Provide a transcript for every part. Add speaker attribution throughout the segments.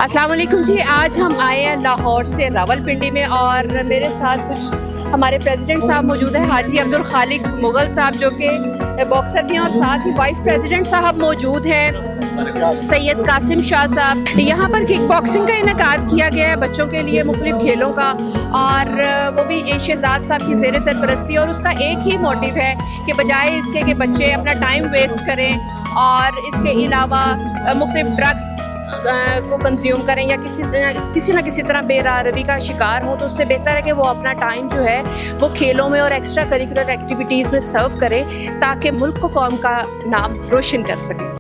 Speaker 1: अस्सलाम वालेकुम जी। आज हम आए हैं लाहौर से रावलपिंडी में और मेरे साथ कुछ हमारे प्रेसिडेंट साहब मौजूद है, हाजी अब्दुल खालिक मुगल साहब जो कि बॉक्सर भी हैं, और साथ ही वाइस प्रेसिडेंट साहब मौजूद हैं, सैयद कासिम शाह साहब। यहाँ पर किक बॉक्सिंग का इनेकाद किया गया है बच्चों के लिए मुख्तलिफ खेलों का, और वो भी शहजाद साहब की ज़ेर सरपरस्ती। और उसका एक ही मोटिव है कि बजाय इसके कि बच्चे अपना टाइम वेस्ट करें और इसके अलावा मुख्तलिफ ड्रग्स को कंज्यूम करें या किसी ना किसी तरह बेरारवी का शिकार हो, तो उससे बेहतर है कि वो अपना टाइम जो है वो खेलों में और एक्स्ट्रा करिकुलर एक्टिविटीज़ में सर्व करें ताकि मुल्क को कौम का नाम रोशन कर सकें।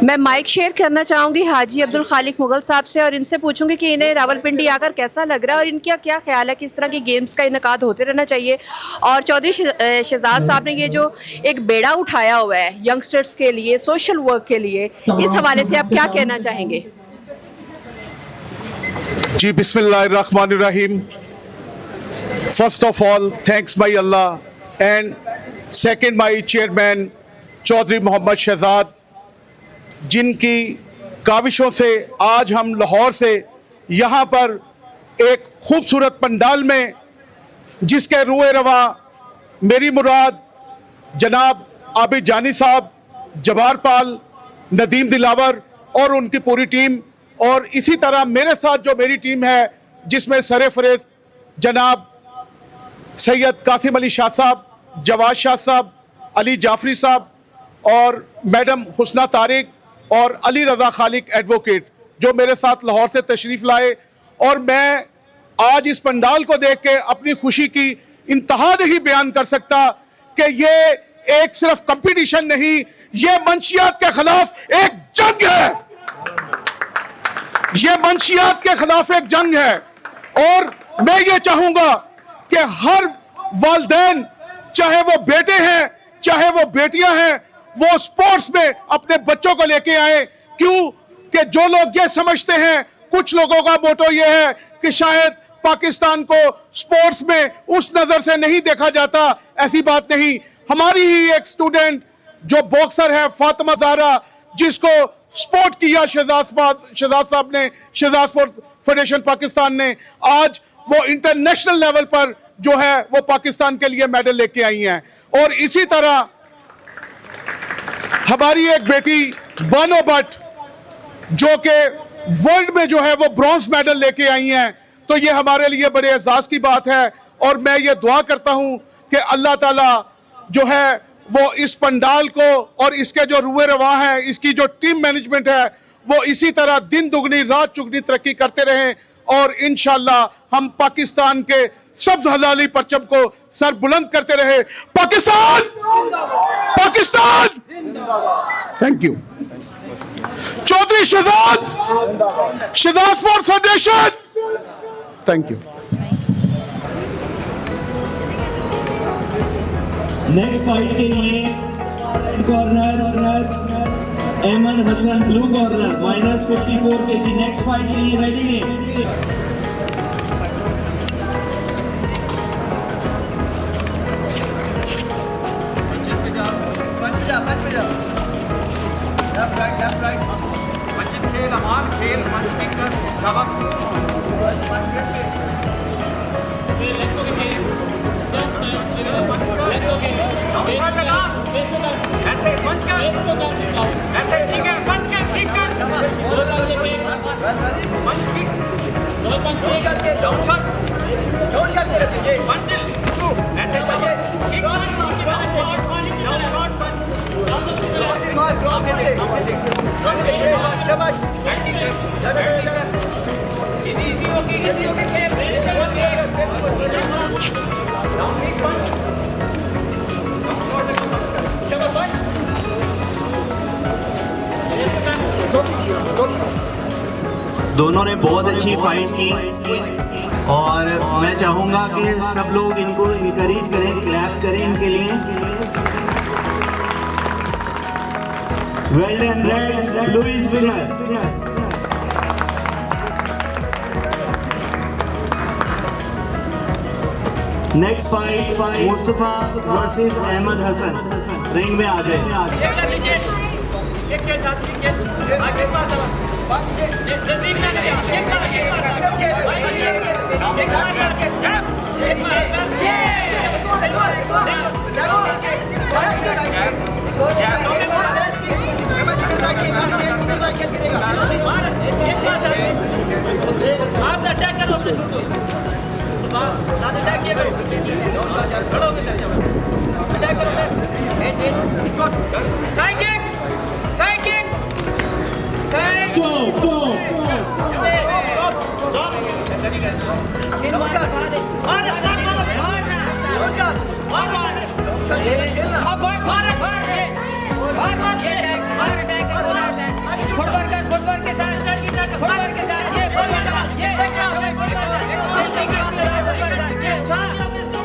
Speaker 1: मैं माइक शेयर करना चाहूँगी हाजी अब्दुल खालिक मुगल साहब से और इनसे पूछूंगी कि इन्हें रावलपिंडी आकर कैसा लग रहा है और इनका क्या ख्याल है कि इस तरह की गेम्स का इनेकाद होते रहना चाहिए। और चौधरी शहजाद साहब ने ये जो एक बेड़ा उठाया हुआ है यंगस्टर्स के लिए, सोशल वर्क के लिए, इस हवाले से आप क्या कहना चाहेंगे?
Speaker 2: जी बिस्मिल्लाहिर्रहमानिर्रहीम। First of all thanks my Allah and second my chairman Chaudhry Mohammad Shahzad, जिनकी काविशों से आज हम लाहौर से यहाँ पर एक खूबसूरत पंडाल में, जिसके रुए रवा मेरी मुराद जनाब आबिद जानी साहब, जवाहर पाल, नदीम दिलावर और उनकी पूरी टीम, और इसी तरह मेरे साथ जो मेरी टीम है जिसमें सरफरेज जनाब सैयद कासिम अली शाह साहब, जवाद शाह साहब, अली जाफरी साहब और मैडम हुस्ना तारिक और अली रज़ा खालिक एडवोकेट, जो मेरे साथ लाहौर से तशरीफ़ लाए। और मैं आज इस पंडाल को देख के अपनी खुशी की इंतहा नहीं बयान कर सकता कि ये एक सिर्फ कंपटीशन नहीं, ये मंशियात के खिलाफ एक जंग है। ये मंशियात के खिलाफ एक जंग है और मैं ये चाहूंगा कि हर वालिदैन, चाहे वो बेटे हैं चाहे वो बेटियां हैं, वो स्पोर्ट्स में अपने बच्चों को लेके आए। क्यों कि जो लोग ये समझते हैं, कुछ लोगों का मोटो ये है कि शायद पाकिस्तान को स्पोर्ट्स में उस नजर से नहीं देखा जाता। ऐसी बात नहीं। हमारी ही एक स्टूडेंट जो बॉक्सर है फातिमा ज़हरा, जिसको स्पोर्ट किया शहजाद साहब ने, शहजाद स्पोर्ट फेडरेशन पाकिस्तान ने, आज वो इंटरनेशनल लेवल पर जो है वो पाकिस्तान के लिए मेडल लेके आई हैं। और इसी तरह हमारी एक बेटी बानो भट्ट, जो कि वर्ल्ड में जो है वो ब्रॉन्ज मेडल लेके आई हैं, तो ये हमारे लिए बड़े एजाज की बात है। और मैं ये दुआ करता हूं कि अल्लाह ताला जो है वो इस पंडाल को और इसके जो रुए रवा है, इसकी जो टीम मैनेजमेंट है, वो इसी तरह दिन दुगनी रात चुगनी तरक्की करते रहें और इंशाल्लाह हम पाकिस्तान के सब्ज हलाली परचम को सर बुलंद करते रहे। Pakistan Pakistan. Thank you. Chaudhry Shahzad sports federation, thank you.
Speaker 3: Next fight के लिए corner Ahmed Hasan, blue corner -54 kg। Next fight के लिए रेडी है।
Speaker 4: Left, right. Punches खेल, अमान खेल, punch kick कर, शाबाश। ऐसे punch कर, ऐसे ठीक है, punch कर, kick कर, punch kick, down shot, ये punch, ऐसे चाहिए, kick, down shot, easy, okay, खेल
Speaker 3: दोनों ने बहुत अच्छी फाइट की और मैं चाहूँगा कि सब लोग इनको इनकरेज करें, क्लैप करें इनके लिए। Well done, red blue is winner. Next fight Mustafa versus Ahmed Hasan, ring में आ जाए।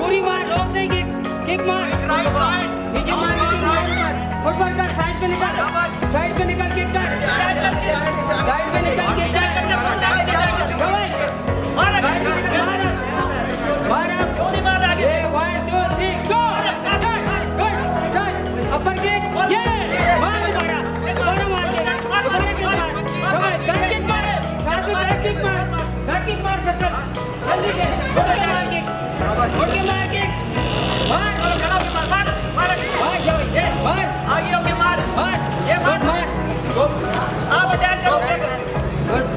Speaker 4: पूरी मार, रोक नहीं, किक मार, नीचे मार, फुटबॉल कर, साइड पे निकल, किक कर, साइड पे निकल, किक कर, अपर किक, ये मार मारा, दोनों मार के, अपर किक मार, किक मार, साथ में बैक किक मार सकता, जल्दी से, मार kick,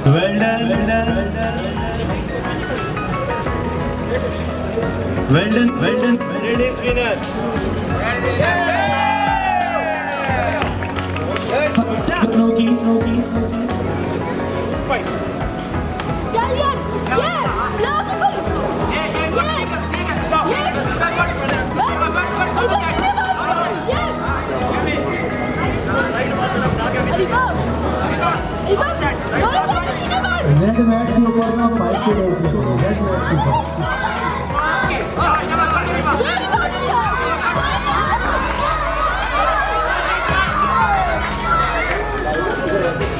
Speaker 3: Well done, well done, well done, well done. Red is winner. No key.
Speaker 4: Fight.
Speaker 5: Red mat के ऊपर ना फाइट के लोग रेड मैट के ऊपर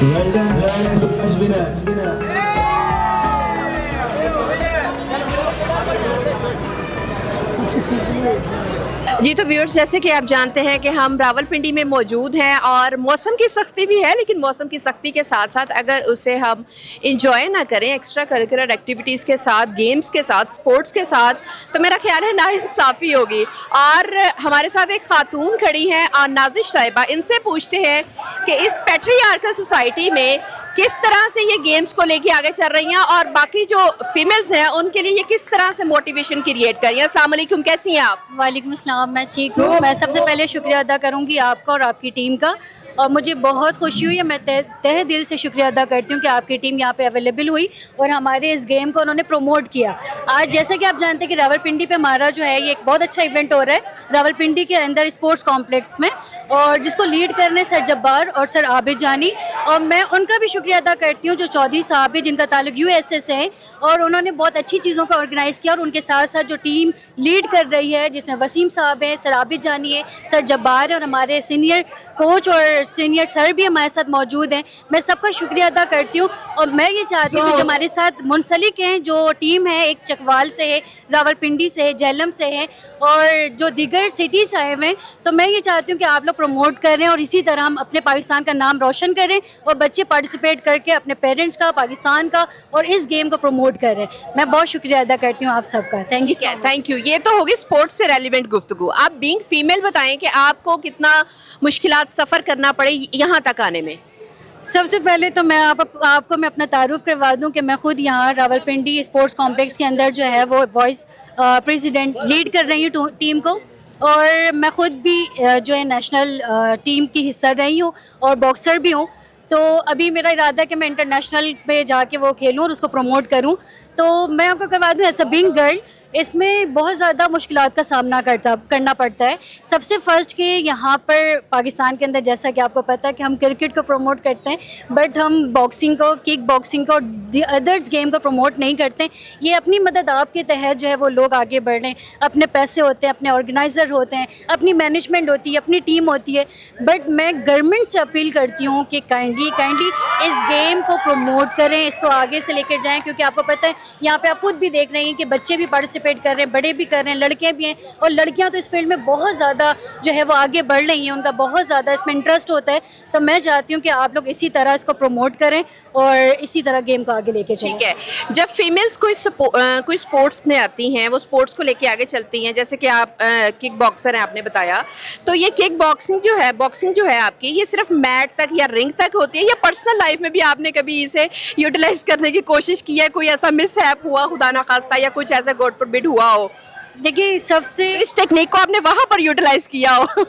Speaker 3: Well done, Red is winner.
Speaker 1: जी तो व्यूअर्स, जैसे कि आप जानते हैं कि हम रावलपिंडी में मौजूद हैं और मौसम की सख्ती भी है, लेकिन मौसम की सख्ती के साथ साथ अगर उसे हम इंजॉय ना करें एक्स्ट्रा करिकुलर एक्टिविटीज़ के साथ, गेम्स के साथ, स्पोर्ट्स के साथ, तो मेरा ख्याल है नाइंसाफ़ी होगी। और हमारे साथ एक खातून खड़ी हैं और नाजिश साहिबा, इनसे पूछते हैं कि इस पैट्रियार्कल सोसाइटी में किस तरह से ये गेम्स को लेके आगे चल रही हैं और बाकी जो फीमेल्स हैं उनके लिए ये किस तरह से मोटिवेशन क्रिएट कर रही हैं। अस्सलाम वालेकुम, कैसी हैं आप?
Speaker 6: वालेकुम अस्सलाम, मैं ठीक हूँ। मैं सबसे पहले शुक्रिया अदा करूँगी आपका और आपकी टीम का, और मुझे बहुत खुशी हुई है। मैं तहे दिल से शुक्रिया अदा करती हूँ कि आपकी टीम यहाँ पे अवेलेबल हुई और हमारे इस गेम को उन्होंने प्रमोट किया। आज जैसे कि आप जानते हैं कि रावलपिंडी पे हमारा जो है ये एक बहुत अच्छा इवेंट हो रहा है रावलपिंडी के अंदर स्पोर्ट्स कॉम्प्लेक्स में, और जिसको लीड कर रहे हैं सर जब्बार और सर आबिद जानी, और मैं उनका भी शुक्रिया अदा करती हूँ जो चौधरी साहब है जिनका ताल्लुक यूएसए से है, और उन्होंने बहुत अच्छी चीज़ों का ऑर्गेनाइज़ किया। और उनके साथ साथ जो टीम लीड कर रही है जिसमें वसीम साहब हैं, सर आबिद जानी है, सर जब्बार है, और हमारे सीनियर कोच और सीनियर सर भी हमारे साथ मौजूद हैं। मैं सबका शुक्रिया अदा करती हूँ। और मैं ये चाहती हूँ कि जो हमारे साथ मुंसलिक हैं, जो टीम है, एक चकवाल से है, रावलपिंडी से है, झेलम से है, और जो दीगर सिटी से आए हुए हैं, तो मैं ये चाहती हूँ कि आप लोग प्रमोट करें और इसी तरह हम अपने पाकिस्तान का नाम रोशन करें और बच्चे पार्टिसिपेट करके अपने पेरेंट्स का, पाकिस्तान का और इस गेम को प्रमोट करें। मैं बहुत शुक्रिया अदा करती हूँ आप सबका। Thank you.
Speaker 1: Thank you. ये तो होगी स्पोर्ट्स से रेलिवेंट गुफ्तगू। आप बीइंग फीमेल बताएं कि आपको कितना मुश्किलात सफ़र करना पड़े यहाँ तक आने में।
Speaker 6: सबसे पहले तो मैं आपको मैं अपना तारुफ करवा दूं कि मैं खुद यहाँ रावलपिंडी स्पोर्ट्स कॉम्प्लेक्स के अंदर जो है वो वाइस प्रेसिडेंट लीड कर रही हूँ टीम को, और मैं खुद भी जो है नेशनल टीम की हिस्सा रही हूँ और बॉक्सर भी हूँ। तो अभी मेरा इरादा है कि मैं इंटरनेशनल पे जाके वो खेलूँ और उसको प्रमोट करूँ। तो मैं आपको करवा दूँ एज अ बीइंग गर्ल इसमें बहुत ज़्यादा मुश्किलात का सामना करना पड़ता है। सबसे फर्स्ट कि यहाँ पर पाकिस्तान के अंदर जैसा कि आपको पता है कि हम क्रिकेट को प्रमोट करते हैं, बट हम बॉक्सिंग को, किक बॉक्सिंग को, अदर्स गेम को प्रमोट नहीं करते। ये अपनी मदद आपके तहत जो है वो लोग आगे बढ़ रहे हैं। अपने पैसे होते हैं, अपने ऑर्गेनाइज़र होते हैं, अपनी मैनेजमेंट होती है, अपनी टीम होती है, बट मैं गवर्नमेंट से अपील करती हूँ कि काइंडली इस गेम को प्रमोट करें, इसको आगे से लेकर जाएं, क्योंकि आपको पता है यहाँ पे आप खुद भी देख रहे हैं कि बच्चे भी पार्टिसिपेट कर रहे हैं, बड़े भी कर रहे हैं, लड़के भी हैं, और लड़कियाँ तो इस फील्ड में बहुत ज़्यादा जो है वो आगे बढ़ रही हैं, उनका बहुत ज़्यादा इसमें इंटरेस्ट होता है। तो मैं चाहती हूँ कि आप लोग इसी तरह इसको प्रमोट करें और इसी तरह गेम को आगे लेके जाएं।
Speaker 1: ठीक है, जब फीमेल्स कोई स्पोर्ट्स में आती हैं, वो स्पोर्ट्स को लेके आगे चलती हैं, जैसे कि आप किक बॉक्सर हैं आपने बताया, तो ये किक बॉक्सिंग जो है आपकी, ये सिर्फ मैट तक या रिंग तक होती है, या पर्सनल लाइफ में भी आपने कभी इसे यूटिलाइज करने की कोशिश की है? कोई ऐसा मिसहैप हुआ खुदा ना खास्ता, या कुछ ऐसा गॉड फॉरबिड हुआ हो,
Speaker 6: देखिए सबसे
Speaker 1: इस टेक्निक को आपने वहाँ पर यूटिलाइज किया हो?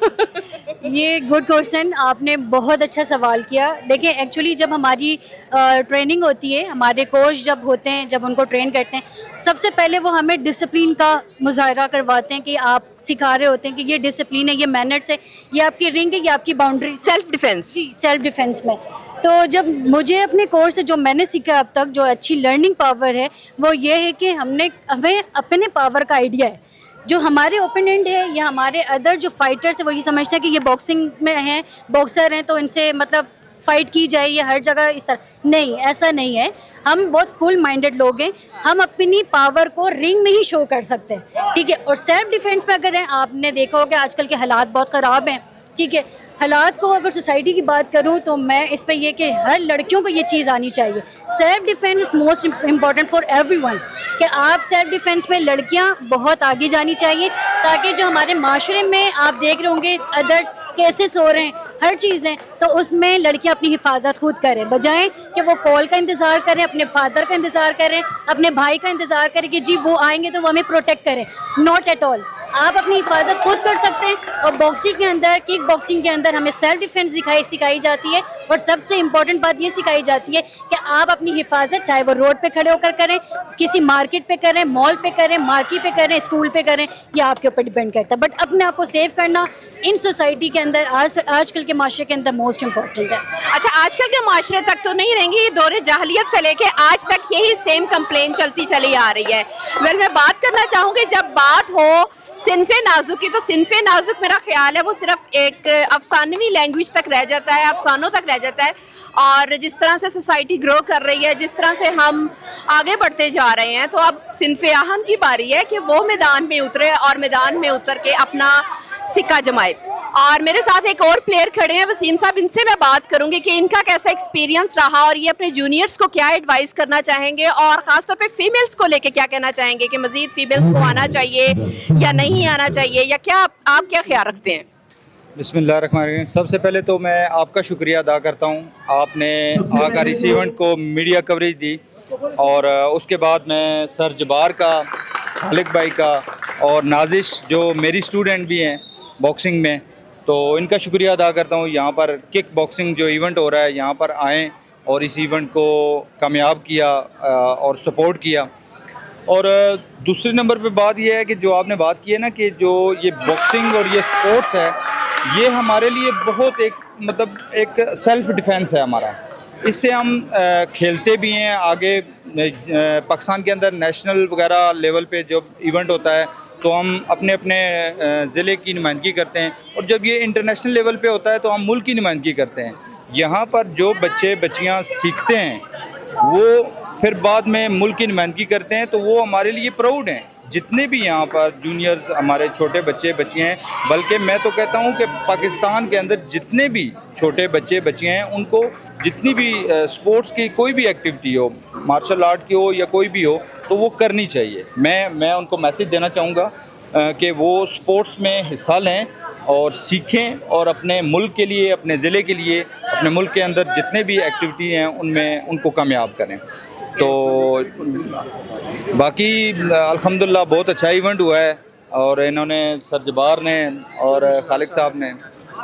Speaker 6: ये गुड क्वेश्चन, आपने बहुत अच्छा सवाल किया। देखिए एक्चुअली जब हमारी ट्रेनिंग होती है, हमारे कोच जब होते हैं, जब उनको ट्रेन करते हैं, सबसे पहले वो हमें डिसिप्लिन का मुजाहरा करवाते हैं कि आप सिखा रहे होते हैं कि ये डिसिप्लिन है, ये मैनर्स है, ये आपकी रिंग है, ये आपकी बाउंड्री,
Speaker 1: सेल्फ डिफेंस।
Speaker 6: जी, सेल्फ डिफेंस में। तो जब मुझे अपने कोर्स से जो मैंने सीखा अब तक, जो अच्छी लर्निंग पावर है, वो ये है कि हमें अपने पावर का आइडिया है। जो हमारे ओपोनेंट है या हमारे अदर जो फाइटर्स है, वो ये समझते हैं कि ये बॉक्सिंग में हैं, बॉक्सर हैं, तो इनसे मतलब फाइट की जाए, ये हर जगह इस तरह नहीं, ऐसा नहीं है। हम बहुत कूल माइंडेड लोग हैं, हम अपनी पावर को रिंग में ही शो कर सकते हैं, ठीक है। और सेल्फ डिफेंस में अगर हैं, आपने देखा होगा आजकल के हालात बहुत ख़राब हैं, ठीक है। हालात को अगर सोसाइटी की बात करूं तो मैं इस पे ये कि हर लड़कियों को ये चीज़ आनी चाहिए। Self defence is most important for everyone, कि आप सेल्फ डिफेंस में लड़कियां बहुत आगे जानी चाहिए, ताकि जो हमारे माशरे में आप देख रहे होंगे अदर्स केसेस हो रहे हैं, हर चीज़ हैं, तो उसमें लड़कियां अपनी हिफाजत खुद करें, बजाय कि वो कॉल का इंतज़ार करें, अपने फादर का इंतज़ार करें, अपने भाई का इंतज़ार करें कि जी वो आएंगे तो वो हमें प्रोटेक्ट करें। नॉट एट ऑल, आप अपनी हिफाजत खुद कर सकते हैं। और बॉक्सिंग के अंदर, किक बॉक्सिंग के अंदर हमें सेल्फ डिफेंस सिखाई जाती है, और सबसे इम्पॉर्टेंट बात ये सिखाई जाती है कि आप अपनी हिफाजत चाहे वो रोड पे खड़े होकर करें, किसी मार्केट पे करें, मॉल पे करें, मार्केट पे करें, स्कूल पे करें, ये आपके ऊपर डिपेंड करता है। बट अपने आप को सेव करना इन सोसाइटी के अंदर, आजकल के माशरे के अंदर मोस्ट इम्पॉर्टेंट है।
Speaker 1: अच्छा, आजकल के माशरे तक तो नहीं रहेंगी, ये दौरे जाहलियत से लेके आज तक यही सेम कंप्लेन चलती चली आ रही है। मैं बात करना चाहूँगी, जब बात हो सिनफे नाजुक की, तो सिनफे नाजुक मेरा ख्याल है वो सिर्फ एक अफसानवी लैंग्वेज तक रह जाता है, अफसानों तक रह जाता है। और जिस तरह से सोसाइटी ग्रो कर रही है, जिस तरह से हम आगे बढ़ते जा रहे हैं, तो अब सिनफे अहम की बारी है कि वो मैदान में उतरे और मैदान में उतर के अपना सिक्का जमाए। और मेरे साथ एक और प्लेयर खड़े हैं, वसीम साहब, इनसे मैं बात करूंगी कि इनका कैसा एक्सपीरियंस रहा और ये अपने जूनियर्स को क्या एडवाइस करना चाहेंगे, और ख़ासतौर पे फीमेल्स को लेके क्या कहना चाहेंगे कि मज़ीद फीमेल्स को आना चाहिए या नहीं आना चाहिए, या क्या आप क्या ख्याल रखते हैं?
Speaker 7: बिस्मिल्लाहिर्रहमानिर्रहीम। सबसे पहले तो मैं आपका शुक्रिया अदा करता हूँ, आपने आकर इस इवेंट को मीडिया कवरेज दी, और उसके बाद मैं सर जबार का, खालिक भाई का और नाजिश जो मेरी स्टूडेंट भी हैं बॉक्सिंग में, तो इनका शुक्रिया अदा करता हूँ। यहाँ पर किक बॉक्सिंग जो इवेंट हो रहा है, यहाँ पर आएँ और इस इवेंट को कामयाब किया और सपोर्ट किया। और दूसरे नंबर पे बात यह है कि जो आपने बात की है ना, कि जो ये बॉक्सिंग और ये स्पोर्ट्स है, ये हमारे लिए बहुत एक सेल्फ डिफेंस है हमारा। इससे हम खेलते भी हैं आगे। पाकिस्तान के अंदर नेशनल वगैरह लेवल पे जो इवेंट होता है, तो हम अपने अपने ज़िले की नुमाइंदगी करते हैं, और जब ये इंटरनेशनल लेवल पे होता है तो हम मुल्क की नुमाइंदगी करते हैं। यहाँ पर जो बच्चे बच्चियाँ सीखते हैं, वो फिर बाद में मुल्क की नुमाइंदगी करते हैं, तो वो हमारे लिए प्राउड हैं। जितने भी यहाँ पर जूनियर हमारे छोटे बच्चे बच्चियाँ हैं, बल्कि मैं तो कहता हूँ कि पाकिस्तान के अंदर जितने भी छोटे बच्चे बच्चियाँ हैं, उनको जितनी भी स्पोर्ट्स की कोई भी एक्टिविटी हो, मार्शल आर्ट की हो या कोई भी हो, तो वो करनी चाहिए। मैं उनको मैसेज देना चाहूँगा कि वो स्पोर्ट्स में हिस्सा लें और सीखें, और अपने मुल्क के लिए, अपने ज़िले के लिए, अपने मुल्क के अंदर जितने भी एक्टिविटी हैं उनमें उनको कामयाब करें। तो बाकी अल्हम्दुलिल्लाह बहुत अच्छा इवेंट हुआ है, और इन्होंने सर जबार ने और खालिक साहब ने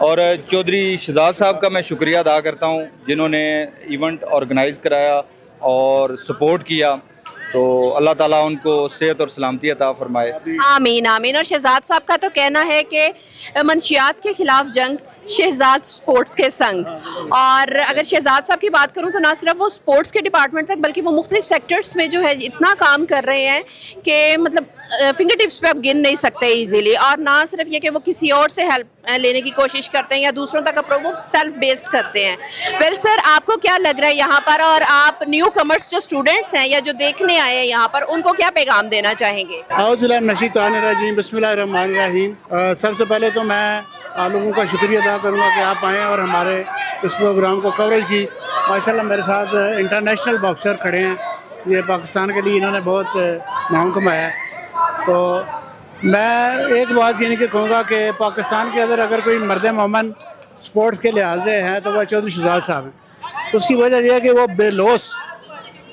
Speaker 7: और चौधरी शहजाद साहब का मैं शुक्रिया अदा करता हूं, जिन्होंने इवेंट ऑर्गेनाइज़ कराया और सपोर्ट किया। तो अल्लाह ताला उनको सेहत और सलामती अता फरमाए।
Speaker 1: आमीन आमीन। और शहजाद साहब का तो कहना है कि मंशियात के खिलाफ जंग शहजाद स्पोर्ट्स के संग। और अगर शहजाद साहब की बात करूं तो ना सिर्फ वो स्पोर्ट्स के डिपार्टमेंट तक बल्कि वो मुख्तलिफ सेक्टर्स में जो है इतना काम कर रहे हैं कि मतलब फिंगर टिप्स पे आप गिन नहीं सकते इजीली। और ना सिर्फ ये कि वो किसी और से हेल्प लेने की कोशिश करते हैं या दूसरों तक अप्रोच, वो सेल्फ बेस्ड करते हैं। वेल सर, आपको क्या लग रहा है यहाँ पर, और आप न्यू कमर्स जो स्टूडेंट्स हैं या जो देखने आए हैं यहाँ पर, उनको क्या पैगाम देना चाहेंगे?
Speaker 5: औज़ुबिल्लाहिमिनश्शैतानिर्रजीम, बिस्मिल्लाहिर्रहमानिर्रहीम। सबसे पहले तो मैं आप लोगों का शुक्रिया अदा करूँगा कि आप आएँ और हमारे इस प्रोग्राम को कवरेज की। माशाल्लाह मेरे साथ इंटरनेशनल बॉक्सर खड़े हैं, ये पाकिस्तान के लिए इन्होंने बहुत नाम कमाया है। तो मैं एक बात यानी कि कहूँगा कि पाकिस्तान के अंदर अगर कोई मर्द मोमन स्पोर्ट्स के लिहाज से हैं तो वह चौधरी शहजाद साहब हैं। उसकी वजह यह है कि वो बेलौस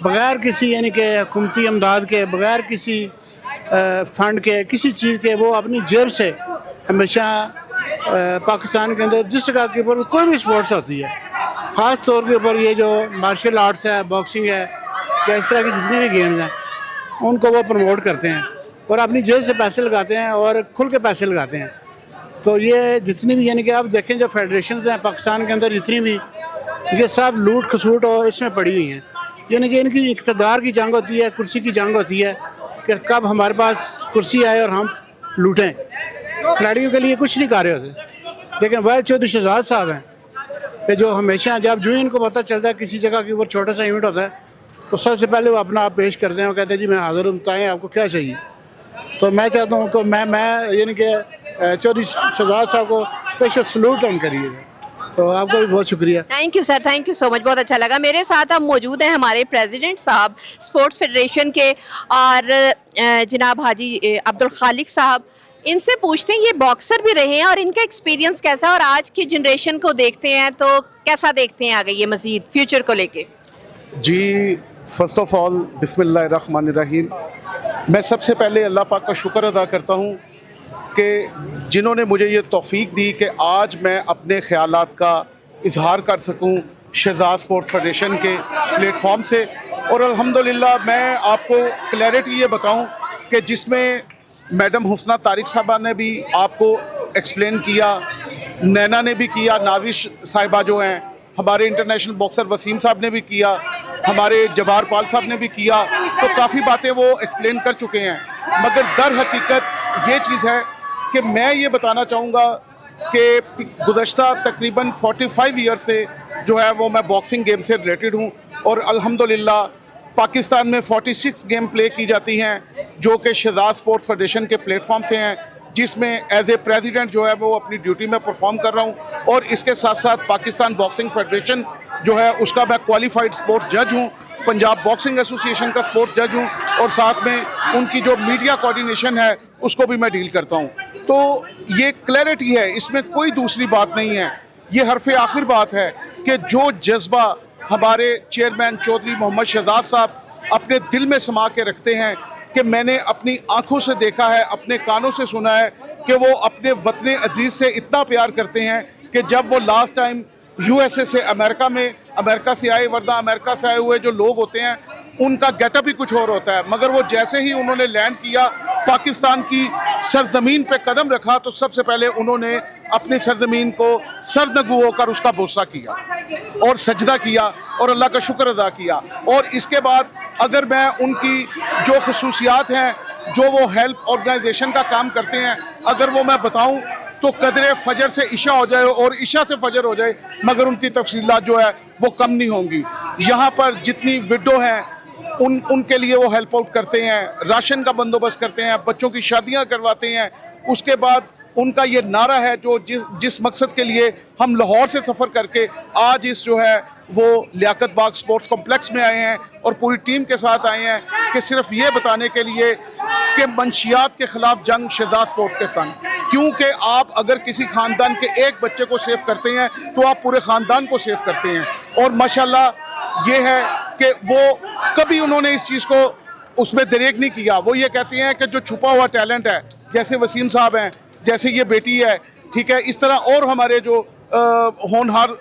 Speaker 5: बग़ैर किसी यानी कि हुकूमती इमदाद के, बग़ैर किसी फ़ंड के, किसी चीज़ के, वो अपनी जेब से हमेशा पाकिस्तान के अंदर जिस जगह के ऊपर कोई भी स्पोर्ट्स होती है, ख़ास तौर के ऊपर ये जो मार्शल आर्ट्स है, बॉक्सिंग है या इस तरह की जितनी भी गेम्स हैं, उनको वो प्रमोट करते हैं और अपनी जेब से पैसे लगाते हैं और खुल के पैसे लगाते हैं। तो ये जितनी भी यानी कि आप देखें जो फेडरेशन हैं पाकिस्तान के अंदर जितनी भी, ये सब लूट खसूट और इसमें पड़ी हुई हैं। यानी कि इनकी इक़्तिदार की जंग होती है, कुर्सी की जंग होती है कि कब हमारे पास कुर्सी आए और हम लूटें। खिलाड़ियों के लिए कुछ नहीं कर रहे होते, लेकिन वह चौधरी शहजाद साहब हैं कि जो हमेशा जब जो इनको पता चलता है किसी जगह के ऊपर छोटा सा इवेंट होता है तो सबसे पहले वो अपना आप पेश करते हैं और कहते हैं जी मैं हाज़िर हूँ, बताएँ आपको क्या चाहिए। तो मैं चाहता हूँ कि मैं यानी कि चौधरी शहजाद साहब को स्पेशल सलूट ऑन करिएगा। तो आपका भी बहुत शुक्रिया।
Speaker 1: Thank you sir, thank you so much, बहुत अच्छा लगा। मेरे साथ अब मौजूद हैं हमारे प्रेसिडेंट साहब स्पोर्ट्स फेडरेशन के और जनाब हाजी अब्दुल खालिक साहब। इनसे पूछते हैं, ये बॉक्सर भी रहे हैं और इनका एक्सपीरियंस कैसा है और आज की जनरेशन को देखते हैं तो कैसा देखते हैं आगे ये मज़ीद फ्यूचर को लेके?
Speaker 2: जी, फ़र्स्ट ऑफ़ ऑल बिस्मिल्लाहिर्रहमानिर्रहीम। मैं सबसे पहले अल्लाह पाक का शुक्र अदा करता हूँ कि जिन्होंने मुझे ये तौफ़ीक दी कि आज मैं अपने ख़यालात का इजहार कर सकूँ शहजाद स्पोर्ट्स फेडरेशन के प्लेटफॉर्म से। और अल्हम्दुलिल्लाह मैं आपको क्लैरिटी ये बताऊँ कि जिसमें मैडम हुस्ना तारिक साहबा ने भी आपको एक्सप्लेन किया, नैना ने भी किया, नाजिश साहिबा जो हैं, हमारे इंटरनेशनल बॉक्सर वसीम साहब ने भी किया, हमारे जबार पाल साहब ने भी किया, तो काफ़ी बातें वो एक्सप्लेन कर चुके हैं। मगर दर हकीकत ये चीज़ है कि मैं ये बताना चाहूँगा कि गुज़श्ता तकरीबन 45 ईयर से जो है वो मैं बॉक्सिंग गेम से रिलेटेड हूँ और अल्हम्दुलिल्लाह पाकिस्तान में 46 गेम प्ले की जाती हैं जो कि शहजाद स्पोर्ट्स फेडरेशन के प्लेटफॉर्म से हैं, जिसमें एज ए प्रेसिडेंट जो है वो अपनी ड्यूटी में परफॉर्म कर रहा हूँ। और इसके साथ साथ पाकिस्तान बॉक्सिंग फेडरेशन जो है उसका मैं क्वालिफाइड स्पोर्ट्स जज हूँ, पंजाब बॉक्सिंग एसोसिएशन का स्पोर्ट्स जज हूँ और साथ में उनकी जो मीडिया कोऑर्डिनेशन है उसको भी मैं डील करता हूँ। तो ये क्लैरिटी है, इसमें कोई दूसरी बात नहीं है। ये हरफ आखिर बात है कि जो जज्बा हमारे चेयरमैन चौधरी मोहम्मद शहजाद साहब अपने दिल में समा के रखते हैं कि मैंने अपनी आंखों से देखा है, अपने कानों से सुना है कि वो अपने वतन अजीज़ से इतना प्यार करते हैं कि जब वो लास्ट टाइम यूएसए से अमेरिका से आए, वरना अमेरिका से आए हुए जो लोग होते हैं उनका गेटअप ही कुछ और होता है, मगर वो जैसे ही उन्होंने लैंड किया, पाकिस्तान की सरजमीन पे कदम रखा, तो सबसे पहले उन्होंने अपनी सरजमीन को सरनगू होकर उसका बोसा किया और सजदा किया और अल्लाह का शुक्र अदा किया। और इसके बाद अगर मैं उनकी जो खसूसियात हैं, जो वो हेल्प ऑर्गेनाइजेशन का काम करते हैं, अगर वो मैं बताऊं तो कदरे फजर से इशा हो जाए और इशा से फजर हो जाए, मगर उनकी तफसीलात जो है वो कम नहीं होंगी। यहाँ पर जितनी विडो हैं उनके लिए वो हेल्प आउट करते हैं, राशन का बंदोबस्त करते हैं, बच्चों की शादियाँ करवाते हैं। उसके बाद उनका ये नारा है जो जिस मकसद के लिए हम लाहौर से सफ़र करके आज इस जो है वो लियाकत बाग स्पोर्ट्स कॉम्प्लेक्स में आए हैं और पूरी टीम के साथ आए हैं कि सिर्फ ये बताने के लिए कि मंशियात के ख़िलाफ़ जंग शहजाद स्पोर्ट्स के संग। क्योंकि आप अगर किसी ख़ानदान के एक बच्चे को सेव करते हैं तो आप पूरे ख़ानदान को सेव करते हैं। और माशाल्लाह ये है कि वो कभी उन्होंने इस चीज़ को उसमें दरेक नहीं किया। वो ये कहते हैं कि जो छुपा हुआ टैलेंट है, जैसे वसीम साहब हैं, जैसे ये बेटी है, ठीक है, इस तरह और हमारे जो होनहार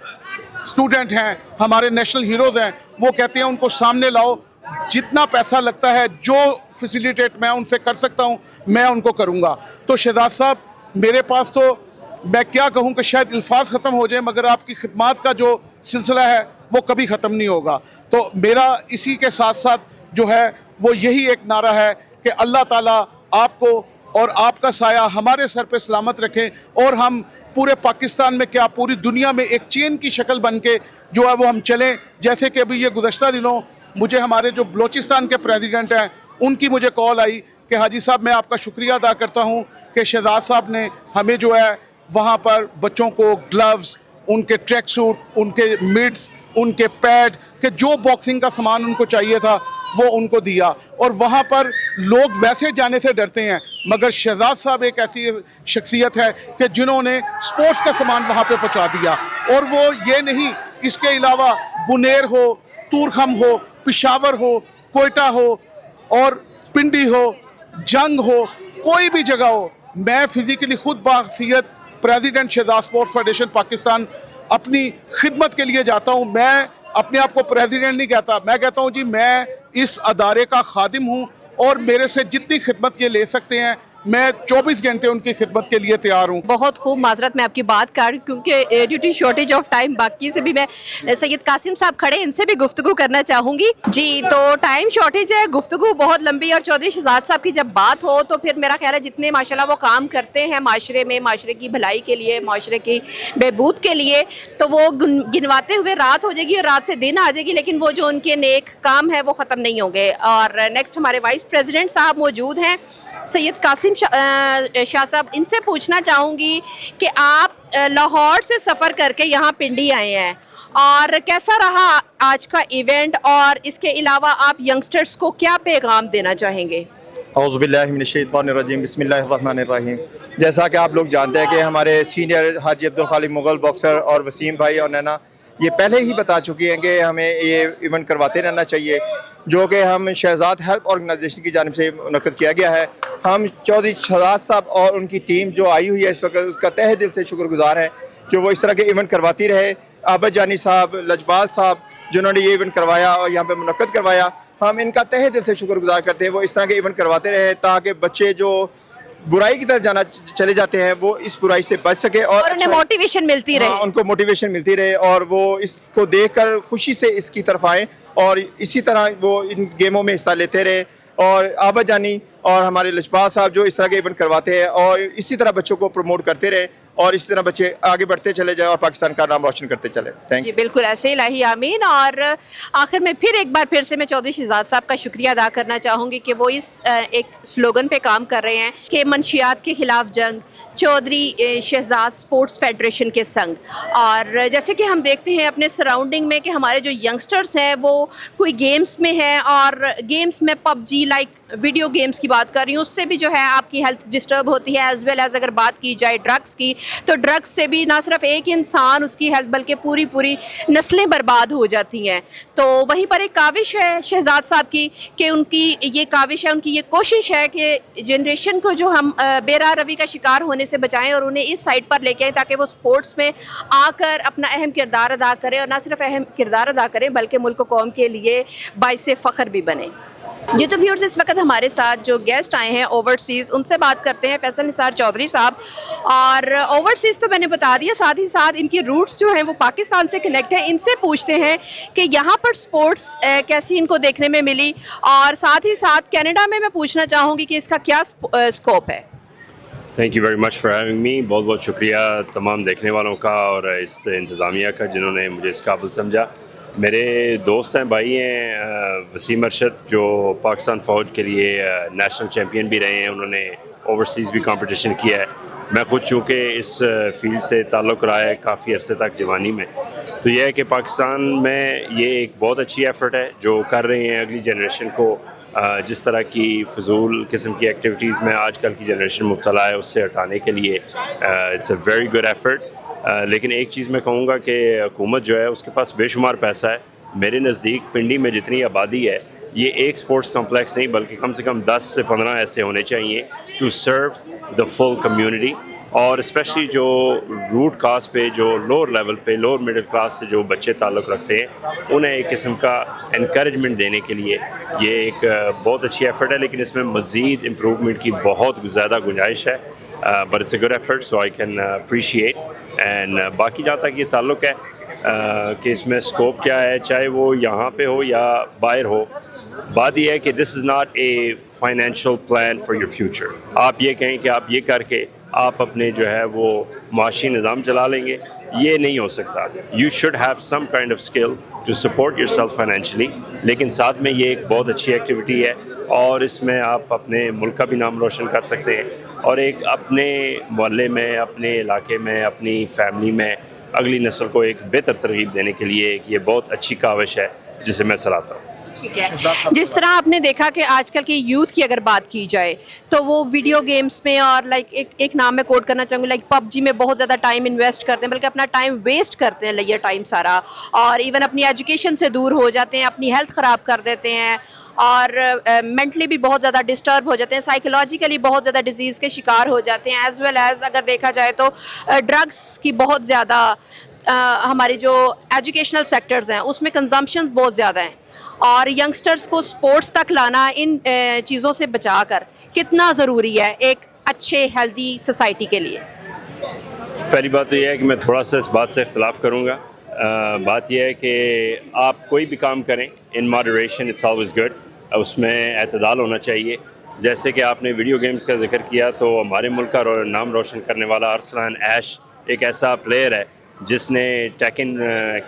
Speaker 2: स्टूडेंट हैं, हमारे नेशनल हीरोज़ हैं, वो कहते हैं उनको सामने लाओ, जितना पैसा लगता है, जो फैसिलिटेट मैं उनसे कर सकता हूँ मैं उनको करूँगा। तो शहजाद साहब, मेरे पास तो मैं क्या कहूँ कि शायद अल्फाज ख़त्म हो जाए, मगर आपकी खिदमत का जो सिलसिला है वो कभी ख़त्म नहीं होगा। तो मेरा इसी के साथ साथ जो है वो यही एक नारा है कि अल्लाह ताला आपको और आपका साया हमारे सर पे सलामत रखें, और हम पूरे पाकिस्तान में क्या पूरी दुनिया में एक चेन की शक्ल बन के जो है वो हम चलें। जैसे कि अभी ये गुज़श्ता दिनों मुझे हमारे जो बलोचिस्तान के प्रेसिडेंट हैं उनकी मुझे कॉल आई कि हाजी साहब, मैं आपका शुक्रिया अदा करता हूँ कि शहजाद साहब ने हमें जो है वहाँ पर बच्चों को ग्लव्स, उनके ट्रैक सूट, उनके मिड्स, उनके पैड के जो बॉक्सिंग का सामान उनको चाहिए था वो उनको दिया। और वहाँ पर लोग वैसे जाने से डरते हैं, मगर शहजाद साहब एक ऐसी शख्सियत है कि जिन्होंने स्पोर्ट्स का सामान वहाँ पे पहुँचा दिया। और वो ये नहीं, इसके अलावा बुनेर हो, तूरखम हो, पिशावर हो, कोयटा हो और पिंडी हो, जंग हो, कोई भी जगह हो, मैं फिजिकली खुद बाहसीयत president Shahzad sports federation Pakistan अपनी खिदमत के लिए जाता हूँ। मैं अपने आप को प्रेसिडेंट नहीं कहता, मैं कहता हूँ जी मैं इस अदारे का खादिम हूँ, और मेरे से जितनी खिदमत ये ले सकते हैं मैं 24 घंटे उनकी खिदमत के लिए तैयार हूँ।
Speaker 1: बहुत खूब, माजरत मैं आपकी बात कर, क्योंकि due to shortage of time बाकी से भी मैं सैयद कासिम साहब खड़े, इनसे भी गुफ्तगू करना चाहूँगी जी। तो टाइम शॉर्टेज है, गुफ्तगू बहुत लंबी, और चौधरी शहजाद साहब की जब बात हो तो फिर मेरा ख्याल है जितने माशाल्लाह वो काम करते हैं माशरे में, माशरे की भलाई के लिए, माशरे की बहबूद के लिए, तो वो गिनवाते हुए रात हो जाएगी और रात से दिन आ जाएगी, लेकिन वो जो उनके नेक काम है वो ख़त्म नहीं होंगे। और नेक्स्ट हमारे वाइस प्रेसिडेंट साहब मौजूद हैं, सैयद कासिम शाह साहब, इनसे पूछना चाहूँगी कि आप लाहौर से सफ़र करके यहाँ पिंडी आए हैं, और कैसा रहा आज का इवेंट, और इसके अलावा आप यंगस्टर्स को क्या पैगाम देना चाहेंगे?
Speaker 7: औज़ुबिल्लाहिमिनश्शैतानिर्रजीम, बिस्मिल्लाहिर्रहमानिर्रहीम। जैसा कि आप लोग जानते हैं कि हमारे सीनियर हाजी अब्दुल खालिक मुग़ल बॉक्सर और वसीम भाई और नैना ये पहले ही बता चुकी हैं कि हमें ये इवेंट करवाते रहना चाहिए, जो कि हम शहजाद हेल्प ऑर्गेनाइजेशन की जानिब से मुनक़्क़द किया गया है। हम चौधरी शहजाद साहब और उनकी टीम जो आई हुई है इस वक्त, उसका तहे दिल से शुक्रगुजार है कि वो इस तरह के इवेंट करवाती रहे। आबद जानी साहब, लजपाल साहब जिन्होंने ये इवेंट करवाया और यहाँ पे मुनक़्क़द करवाया, हम इनका तहे दिल से शुक्रगुजार करते हैं। वो इस तरह के इवेंट करवाते रहे ताकि बच्चे जो बुराई की तरफ जाना चले जाते हैं वो इस बुराई से बच सके और
Speaker 1: उन्हें मोटिवेशन मिलती रहे।
Speaker 7: उनको मोटिवेशन मिलती रहे और वो इसको देखकर खुशी से इसकी तरफ आए और इसी तरह वो इन गेमों में हिस्सा लेते रहे। और आबद जानी और हमारे लजपाल साहब जो इस तरह के इवेंट करवाते हैं और इसी तरह बच्चों को प्रमोट करते रहे और इसी तरह बच्चे आगे बढ़ते चले जाए और पाकिस्तान का नाम रोशन करते चले। Thank you.
Speaker 1: बिल्कुल ऐसे इलाही आमीन। और आखिर में फिर एक बार फिर से मैं चौधरी शहजाद साहब का शुक्रिया अदा करना चाहूँगी कि वो इस एक स्लोगन पे काम कर रहे हैं कि मंशियात के खिलाफ जंग, चौधरी शहजाद स्पोर्ट्स फेडरेशन के संग। और जैसे कि हम देखते हैं अपने सराउंडिंग में कि हमारे जो यंगस्टर्स हैं वो कोई गेम्स में हैं और गेम्स में पबजी लाइक वीडियो गेम्स की बात कर रही हूँ, उससे भी जो है आपकी हेल्थ डिस्टर्ब होती है। एज वेल एज अगर बात की जाए ड्रग्स की, तो ड्रग्स से भी ना सिर्फ एक इंसान उसकी हेल्थ बल्कि पूरी पूरी नस्लें बर्बाद हो जाती हैं। तो वहीं पर एक काविश है शहजाद साहब की कि उनकी ये काविश है, उनकी ये कोशिश है कि जनरेशन को जो हम बेरा रवि का शिकार होने से बचाएं और उन्हें इस साइड पर लेके आएँ ताकि वो स्पोर्ट्स में आकर अपना अहम किरदार अदा करें और ना सिर्फ अहम किरदार अदा करें बल्कि मुल्क कौम के लिए बाइसे फ़ख्र भी बने। जी तो व्यूअर्स, इस वक्त हमारे साथ जो गेस्ट आए हैं ओवरसीज़, उनसे बात करते हैं। फैसल निसार चौधरी साहब, और ओवरसीज़ तो मैंने बता दिया, साथ ही साथ इनकी रूट्स जो हैं वो पाकिस्तान से कनेक्ट हैं। इनसे पूछते हैं कि यहाँ पर स्पोर्ट्स कैसी इनको देखने में मिली, और साथ ही साथ कनाडा में मैं पूछना चाहूँगी कि इसका क्या स्कोप है।
Speaker 8: Thank you very much for having me. बहुत बहुत शुक्रिया तमाम देखने वालों का और इस इंतज़ामिया का जिन्होंने मुझे इस काबिल समझा। मेरे दोस्त हैं, भाई हैं वसीम अरशद जो पाकिस्तान फ़ौज के लिए नेशनल चैम्पियन भी रहे हैं, उन्होंने ओवरसीज़ भी कंपटीशन किया है। मैं ख़ुद चूँकि इस फील्ड से ताल्लुक़ रहा है काफ़ी अरसे तक जवानी में, तो यह है कि पाकिस्तान में ये एक बहुत अच्छी एफ़र्ट है जो कर रहे हैं अगली जनरेशन को जिस तरह की फ़जूल किस्म की एक्टिविटीज़ में आजकल की जनरेशन मुब्तला है उससे हटाने के लिए it's a very good effort. लेकिन एक चीज़ मैं कहूँगा कि हुकूमत जो है उसके पास बेशुमार पैसा है। मेरे नज़दीक पिंडी में जितनी आबादी है ये एक स्पोर्ट्स कॉम्प्लेक्स नहीं बल्कि कम से कम 10 से 15 ऐसे होने चाहिए to serve the full community. और स्पेशली जो रूट कास्ट पे, जो लोअर लेवल पे, लोअर मिडिल क्लास से जो बच्चे ताल्लुक़ रखते हैं, उन्हें एक किस्म का इनकरेजमेंट देने के लिए ये एक बहुत अच्छी एफ़र्ट है, लेकिन इसमें मज़ीद इम्प्रूवमेंट की बहुत ज़्यादा गुंजाइश है। But it's a good effort, so I can appreciate. And बाकी जहाँ तक ये ताल्लुक़ है कि इसमें स्कोप क्या है, चाहे वो यहाँ पे हो या बाहर हो, बात यह है कि this is not a financial plan for your future. आप ये कहें कि आप ये करके आप अपने जो है वो माशी निज़ाम चला लेंगे, ये नहीं हो सकता। You should have some kind of skill to support yourself financially, लेकिन साथ में ये एक बहुत अच्छी एक्टिविटी है और इसमें आप अपने मुल्क का भी नाम रोशन कर सकते हैं और एक अपने मोहल्ले में, अपने इलाके में, अपनी फैमिली में अगली नस्ल को एक बेहतर तरगीब देने के लिए एक ये बहुत अच्छी काविश है जिसे मैं सराहता हूँ।
Speaker 1: ठीक है, जिस तरह आपने देखा कि आजकल के यूथ की अगर बात की जाए तो वो वीडियो गेम्स में और एक नाम मैं कोट करना चाहूँगी, पबजी में बहुत ज़्यादा टाइम इन्वेस्ट करते हैं, बल्कि अपना टाइम वेस्ट करते हैं, ये टाइम सारा, और इवन अपनी एजुकेशन से दूर हो जाते हैं, अपनी हेल्थ ख़राब कर देते हैं और मेंटली भी बहुत ज़्यादा डिस्टर्ब हो जाते हैं, साइकोलॉजिकली बहुत ज़्यादा डिजीज़ के शिकार हो जाते हैं, एज़ वेल एज़ अगर देखा जाए तो ड्रग्स की बहुत ज़्यादा हमारे जो एजुकेशनल सेक्टर्स हैं उसमें कंजम्पशन बहुत ज़्यादा हैं और यंगस्टर्स को स्पोर्ट्स तक लाना इन चीज़ों से बचाकर कितना ज़रूरी है एक अच्छे हेल्दी सोसाइटी के लिए।
Speaker 8: पहली बात तो यह है कि मैं थोड़ा सा इस बात से इख्तलाफ करूँगा। बात यह है कि आप कोई भी काम करें in moderation, it's always good, उसमें एतदाल होना चाहिए। जैसे कि आपने वीडियो गेम्स का जिक्र किया तो हमारे मुल्क का नाम रोशन करने वाला अरसलान ऐश एक ऐसा प्लेयर है जिसने टेकन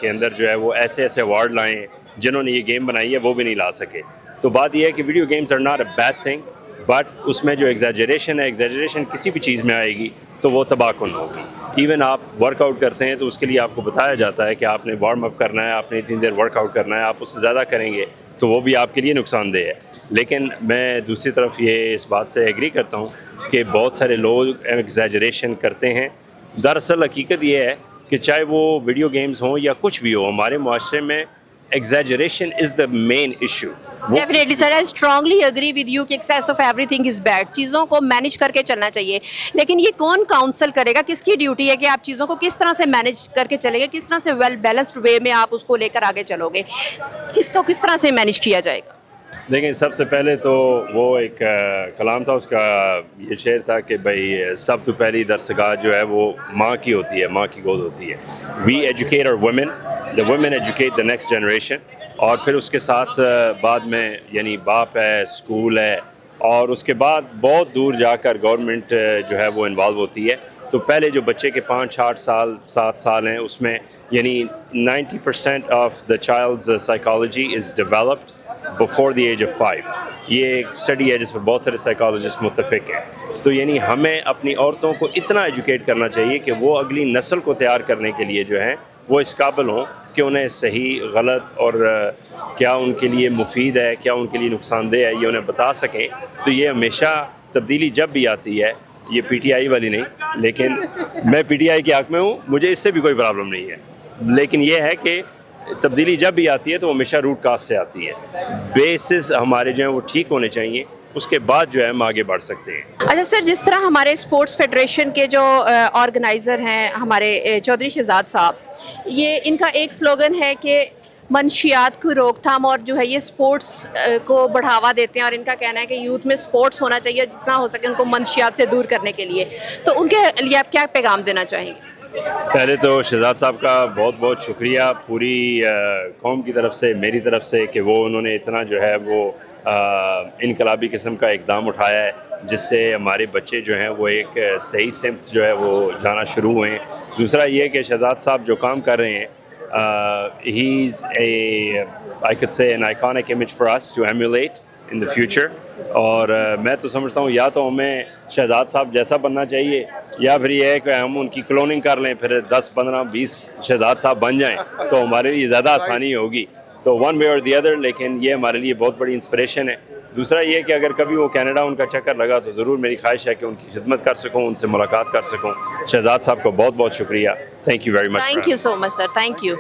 Speaker 8: के अंदर जो है वो ऐसे ऐसे अवार्ड लाए हैं, जिन्होंने ये गेम बनाई है वो भी नहीं ला सके। तो बात यह है कि video games are not a bad thing, but उसमें जो एग्जैजरेशन है, एग्जैजरेशन किसी भी चीज़ में आएगी तो वो तबाहकुन होगी। इवन आप वर्कआउट करते हैं तो उसके लिए आपको बताया जाता है कि आपने वार्म अप करना है, आपने इतनी देर वर्कआउट करना है, आप उससे ज़्यादा करेंगे तो वो भी आपके लिए नुकसानदेह है। लेकिन मैं दूसरी तरफ ये इस बात से एग्री करता हूँ कि बहुत सारे लोग एग्जैजरेशन करते हैं। दरअसल हकीकत ये है कि चाहे वो वीडियो गेम्स हों या कुछ भी हो, हमारे मुआशरे में exaggeration is the main issue.
Speaker 1: Definitely sir, I strongly agree with you कि excess of everything is bad। चीज़ों को मैनेज करके चलना चाहिए, लेकिन ये कौन काउंसल करेगा, किसकी ड्यूटी है कि आप चीज़ों को किस तरह से मैनेज करके चलेंगे, किस तरह से वेल बैलेंस्ड वे में आप उसको लेकर आगे चलोगे, इसको किस तरह से मैनेज किया जाएगा?
Speaker 8: देखिए, सबसे पहले तो वो एक कलाम था, उसका ये शेर था कि भाई सब तो पहली दरसगाह जो है वो माँ की होती है, माँ की गोद होती है। We educate our women, the women educate the next generation, और फिर उसके साथ बाद में यानी बाप है, स्कूल है, और उसके बाद बहुत दूर जाकर गवर्नमेंट जो है वो इन्वॉल्व होती है। तो पहले जो बच्चे के 5-8 साल 7 साल हैं उसमें यानी 90% of the child's psychology is developed before the age of 5। ये एक स्टडी है जिस पर बहुत सारे साइकोलॉजिस्ट मुत्तफिक हैं। तो यानी हमें अपनी औरतों को इतना एजुकेट करना चाहिए कि वो अगली नस्ल को तैयार करने के लिए जो है वो इस काबिल हों कि उन्हें सही गलत और क्या उनके लिए मुफीद है, क्या उनके लिए नुकसानदेह है, ये उन्हें बता सकें। तो ये हमेशा तब्दीली जब भी आती है, ये PTI वाली नहीं, लेकिन मैं PTI के हक़ में हूँ, मुझे इससे भी कोई प्रॉब्लम नहीं है, लेकिन ये है कि तब्दीली जब भी आती है तो वो हमेशा रूट काज से आती है। बेसिस हमारे जो हैं वो ठीक होने चाहिए, उसके बाद जो है हम आगे बढ़ सकते हैं।
Speaker 1: अच्छा सर, जिस तरह हमारे स्पोर्ट्स फेडरेशन के जो ऑर्गेनाइज़र हैं हमारे चौधरी शहजाद साहब, ये इनका एक स्लोगन है कि मंशियात को रोकथाम, और जो है ये स्पोर्ट्स को बढ़ावा देते हैं, और इनका कहना है कि यूथ में स्पोर्ट्स होना चाहिए जितना हो सके उनको मंशियात से दूर करने के लिए। तो उनके लिए आप क्या पैगाम देना चाहेंगे?
Speaker 8: पहले तो शहजाद साहब का बहुत बहुत शुक्रिया पूरी कौम की तरफ से, मेरी तरफ से, कि वो उन्होंने इतना जो है वो इनकलाबी किस्म का इक़दाम उठाया है जिससे हमारे बच्चे जो हैं वो एक सही सिमत जो है वो जाना शुरू हुए हैं। दूसरा ये कि शहजाद साहब जो काम कर रहे हैं, he is I could say an iconic image for us to emulate in the future. और मैं तो समझता हूँ या तो हमें शहजाद साहब जैसा बनना चाहिए, या फिर यह है कि हम उनकी क्लोनिंग कर लें, फिर 10, 15, 20 शहजाद साहब बन जाएं तो हमारे लिए ज़्यादा आसानी होगी। तो वन वे और दी अदर, लेकिन ये हमारे लिए बहुत बड़ी इंस्पिरेशन है। दूसरा ये कि अगर कभी वो कनाडा उनका चक्कर लगा तो ज़रूर मेरी ख्वाहिश है कि उनकी खिदमत कर सकूँ, उनसे मुलाकात कर सकूँ। शहजाद साहब को बहुत बहुत शुक्रिया। Thank you very much.
Speaker 1: Thank you so much sir, thank you.